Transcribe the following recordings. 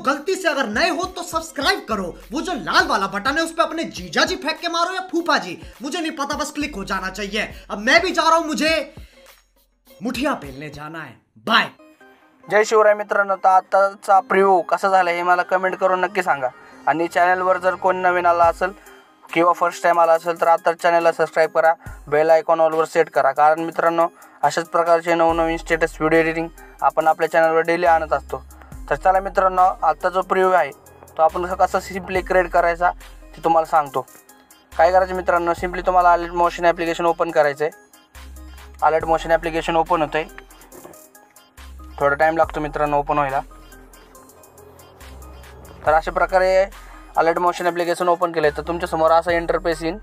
गलती से अगर नए हो तो सब्सक्राइब करो, वो जो लाल वाला बटन है उस पर अपने जीजा जी फेंक के मारो या फूफा जी, मुझे नहीं पता, बस क्लिक हो जाना चाहिए। अब मैं भी जा रहा हूं, मुझे मुठिया पेलने जाना है। बाय। जय शिवराय मित्रांनो, तर आताचा प्रिव्ह्यू कसा झाला हे मला कमेंट करून नक्की सांगा। आणि चॅनलवर जर कोणी नवीन आला असेल किंवा फर्स्ट टाइम आला असेल तर आता चॅनलला सबस्क्राइब करा, बेल आयकॉन ऑलवर सेट करा, कारण मित्रांनो अशाच प्रकारचे नवनवीन स्टेटस व्हिडिओ एडिटिंग आपण आपल्या चॅनलवर डेली आणत असतो। तर चला मित्रांनो, आता जो प्रिव्ह्यू आहे तो आपण कसा सिम्पली क्रिएट करायचा ते तुम्हाला सांगतो। काय करायचं मित्रांनो, सिम्पली तुम्हाला अलर्ट मोशन ॲप्लिकेशन ओपन करायचं आहे। अलर्ट मोशन ॲप्लिकेशन ओपन होतंय, थोडा टाइम लागतो मित्रांनो ओपन व्हायला। तर अशा प्रकारे अलर्ट मोशन ॲप्लिकेशन ओपन केले तर तुमच्या समोर असं इंटरफेस येईल।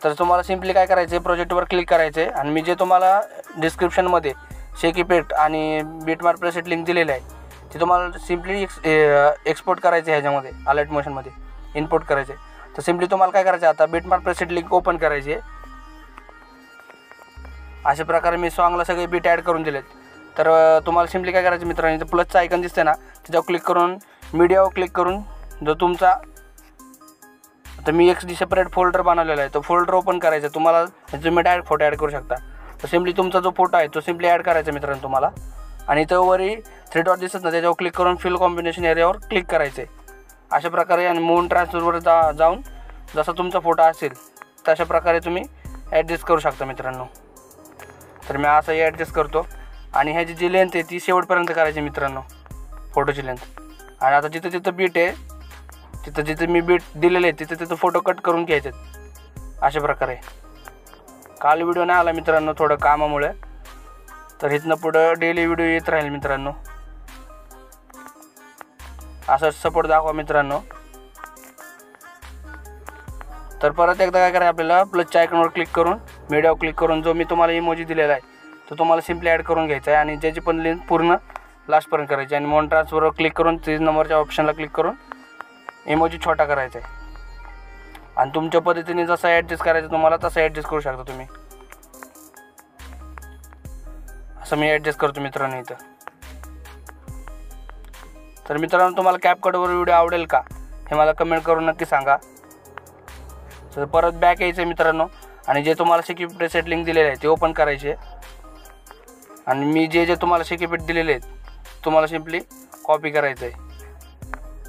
तर तुम्हाला सिम्पली काय करायचं आहे, प्रोजेक्टवर क्लिक करायचं आहे आणि मी जे तुम्हाला डिस्क्रिप्शनमध्ये शेक इफेक्ट आणि बिटमार्क प्रेसेट लिंक दिलेलं आहे ते तुम्हाला सिम्पली एक्सपोर्ट करायचं आहे, ह्याच्यामध्ये अलर्ट मोशनमध्ये इम्पोर्ट करायचे। तर सिम्पली तुम्हाला काय करायचं आहे, आता बिटमार्क प्रेसेट लिंक ओपन करायची आहे। अशा प्रकारे मी सॉन्गला सगळे बीट ॲड करून दिलेत। तर तुम्हाला सिम्पली काय करायचं मित्रांनो, इथं प्लसचं आयकॉन दिसते ना, त्याच्यावर क्लिक करून मीडियावर क्लिक करून जो तुमचा, आता मी एक सेपरेट फोल्डर बनवलेला आहे तो फोल्डर ओपन करायचा। तुम्हाला तुम्ही डायरेक्ट फोटो ॲड करू शकता। तर सिम्पली तुमचा जो फोटो आहे तो सिम्पली ॲड करायचा मित्रांनो तुम्हाला, आणि इथं वरी 3 डॉट दिसत ना त्याच्यावर क्लिक करून फिल कॉम्बिनेशन एरियावर क्लिक करायचं आहे अशा प्रकारे। आणि मून ट्रान्सफरवर जाऊन जसा तुमचा फोटो असेल तशा प्रकारे तुम्ही ॲडजस्ट करू शकता मित्रांनो। तर मी असं ॲडजस्ट करतो आणि ह्याची जी लेंथ आहे ती शेवटपर्यंत करायची मित्रांनो, फोटोची लेंथ। आणि आता जिथं जिथं बीट आहे तिथं जिथं मी बीट दिलेले आहे तिथं तिथं फोटो कट करून घ्यायचे अशा प्रकारे। काल व्हिडिओ नाही आला मित्रांनो थोडं कामामुळे, तर इथनं पुढं डेली व्हिडिओ येत राहील मित्रांनो। असं सपोर्ट दाखवा मित्रांनो। तर परत एकदा काय करायचं, आपल्याला प्लसच्या आयकॉनवर क्लिक करून मीडियावर क्लिक करून जो मी तुम्हाला इमोजी दिलेला आहे तो तुम्हाला सिम्पली ॲड करून घ्यायचा आहे आणि ज्याची पण लेंथ पूर्ण लास्टपर्यंत करायची। आणि मोन ट्रान्सफरवर क्लिक करून 3 नंबरच्या ऑप्शनला क्लिक करून इमोजी छोटा करायचा आहे आणि तुमच्या पद्धतीने जसं ॲडजस्ट करायचं तुम्हाला तसं ॲडजस्ट करू शकता तुम्ही। असं मी ॲडजस्ट करतो मित्रांनो इथं। तर मित्रांनो, तुम्हाला कॅपकटवर व्हिडिओ आवडेल का हे मला कमेंट करून नक्की सांगा। तर परत बॅक यायचं आहे मित्रांनो आणि जे तुम्हाला शेक प्रेसेट लिंक दिलेले आहे ते ओपन करायचे आणि मी जे तुम्हाला शेक इफेक्ट दिलेले आहेत तुम्हाला सिम्पली कॉपी करायचं आहे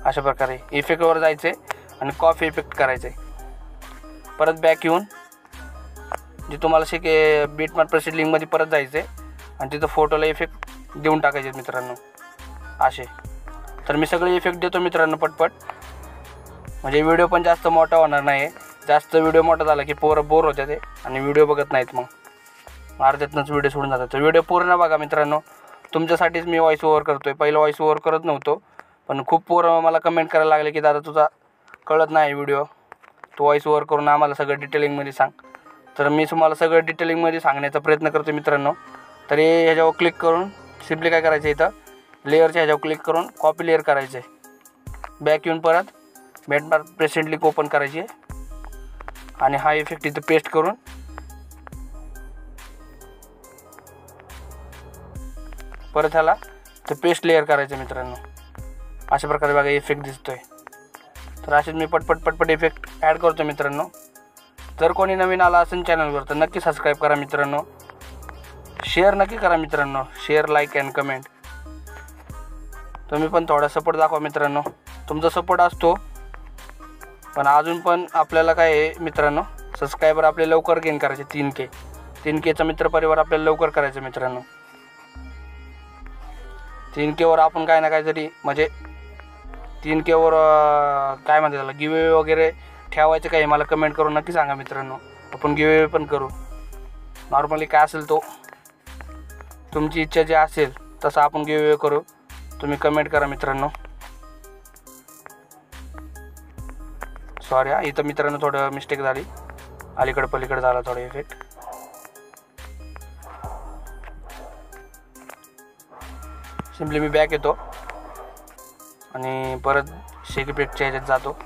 अशा प्रकारे। इफेक्टवर जायचं आहे आणि कॉपी इफेक्ट करायचं आहे। परत बॅक येऊन जे तुम्हाला शेक बिटमार्क प्रेसेट लिंकमध्ये परत जायचं आहे आणि तिथं फोटोला इफेक्ट देऊन टाकायचे मित्रांनो असे। तर मी सगळे इफेक्ट देतो मित्रांनो पटपट, म्हणजे व्हिडिओ पण जास्त मोठा होणार नाही। जास्त व्हिडिओ मोठा झाला की पोरं बोर होते ते आणि व्हिडिओ बघत नाहीत, मग अर्ध्यातनंच व्हिडिओ सोडून जातात। तर व्हिडिओ पूर्ण बघा मित्रांनो, तुमच्यासाठीच मी व्हॉइस ओव्हर करतोय। पहिलं व्हॉइस ओव्हर करत नव्हतो, पण खूप पोरं मला कमेंट करायला लागले की दादा तुझा कळत नाही व्हिडिओ, तू व्हॉइस ओव्हर करून आम्हाला सगळं डिटेलिंगमध्ये सांग। तर मी तुम्हाला सगळं डिटेलिंगमध्ये सांगण्याचा प्रयत्न करतो मित्रांनो। तर ह्याच्यावर क्लिक करून सिम्पली काय करायचं, इथं लेअरच्या ह्याच्यावर क्लिक करून कॉपी लेअर करायचं आहे। बॅक येऊन परत बिटमार्क प्रेसेट लिंक ओपन करायची आहे आणि हा इफेक्ट इथं पेस्ट करून परत ह्याला तर पेस्ट लेअर करायचं मित्रांनो अशा प्रकारे बघा इफेक्ट दिसतोय। तर असेच मी पटपट इफेक्ट ॲड करतो मित्रांनो। जर कोणी नवीन आला असेल चॅनलवर तर नक्की सबस्क्राईब करा मित्रांनो, शेअर नक्की करा मित्रांनो, शेअर लाईक अँड कमेंट। तुम्ही पण थोडा सपोर्ट दाखवा मित्रांनो, तुमचा सपोर्ट असतो पण अजून पण आपल्याला काय आहे मित्रांनो, सबस्क्रायबर आपले लवकर गेन करायचे। 3Kचा मित्रपरिवार आपल्याला लवकर करायचं मित्रांनो। 3Kवर आपण काय ना काहीतरी म्हणजे 3Kवर काय म्हणतात त्याला गिव्हअवे वगैरे ठेवायचं काय मला कमेंट करून नक्की सांगा मित्रांनो, आपण गिव्हअवे पण करू। नॉर्मली काय असेल तो तुमची इच्छा जी असेल तसं आपण गिव्हअवे करू, तुम्ही कमेंट करा मित्रांनो। सॉरी इथं मित्रांनो थोडं मिस्टेक झाली, अलीकडे पलीकडे झाला थोडा इफेक्ट। सिम्पली मी बॅक येतो आणि परत शेक इफेक्टच्या ह्याच्यात जातो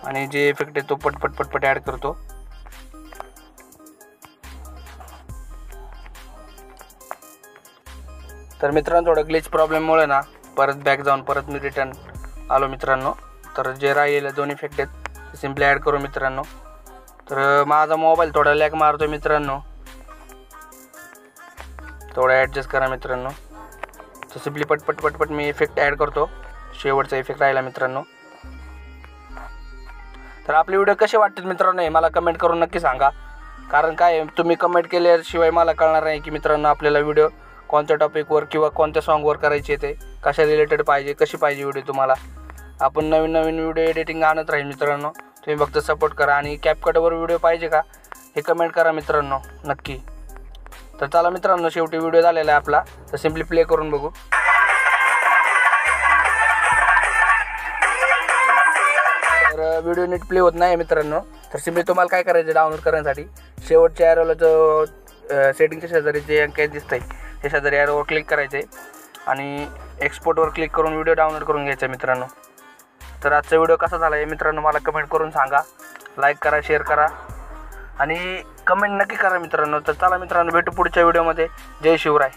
आणि जे इफेक्ट आहे तो पटपट ॲड करतो। तर मित्रांनो थोडं ग्लिच प्रॉब्लेममुळे ना परत बॅक जाऊन परत मी रिटर्न आलो मित्रांनो. तर जे राहिलेले दोन इफेक्ट आहेत ते सिम्पली ॲड करू मित्रांनो. तर माझा मोबाईल थोडा लॅग मारतो मित्रांनो, थोडं ॲडजस्ट करा मित्रांनो. तर सिम्पली पटपट मी इफेक्ट ॲड करतो. शेवटचा इफेक्ट राहिला मित्रांनो. तर आपले व्हिडिओ कसे वाटतात मित्रांनो हे मला कमेंट करून नक्की सांगा. कारण काय तुम्ही कमेंट केल्याशिवाय मला कळणार नाही की मित्रांनो आपल्याला व्हिडिओ कोणत्या टॉपिकवर किंवा कोणत्या सॉन्गवर करायचे ते, कशा रिलेटेड पाहिजे, कशी पाहिजे व्हिडिओ तुम्हाला. आपण नवीन व्हिडिओ एडिटिंग आणत राहील मित्रांनो. तुम्ही फक्त सपोर्ट करा. आणि कॅपकटवर व्हिडिओ पाहिजे का हे कमेंट करा मित्रांनो नक्की. तर चला मित्रांनो शेवटी व्हिडिओ झालेला आहे आपला. तर सिम्पली प्ले करून बघू. तर व्हिडिओ नीट प्ले होत नाही मित्रांनो. तर सिम्पली तुम्हाला काय करायचं डाउनलोड करण्यासाठी शेवटच्या ॲरोला जो सेटिंगच्या शेजारी जे अंक दिसत आहे त्या शेजारी ॲरोवर क्लिक करायचं आहे आणि एक्सपोर्टवर क्लिक करून व्हिडिओ डाउनलोड करून घ्यायचा मित्रांनो. तर आजचा व्हिडिओ कसा झाला आहे मित्रांनो मला कमेंट करून सांगा. लाईक करा, शेअर करा आणि कमेंट नक्की करा मित्रांनो. तर चला मित्रांनो भेटू पुढच्या व्हिडिओमध्ये. जय शिवराय.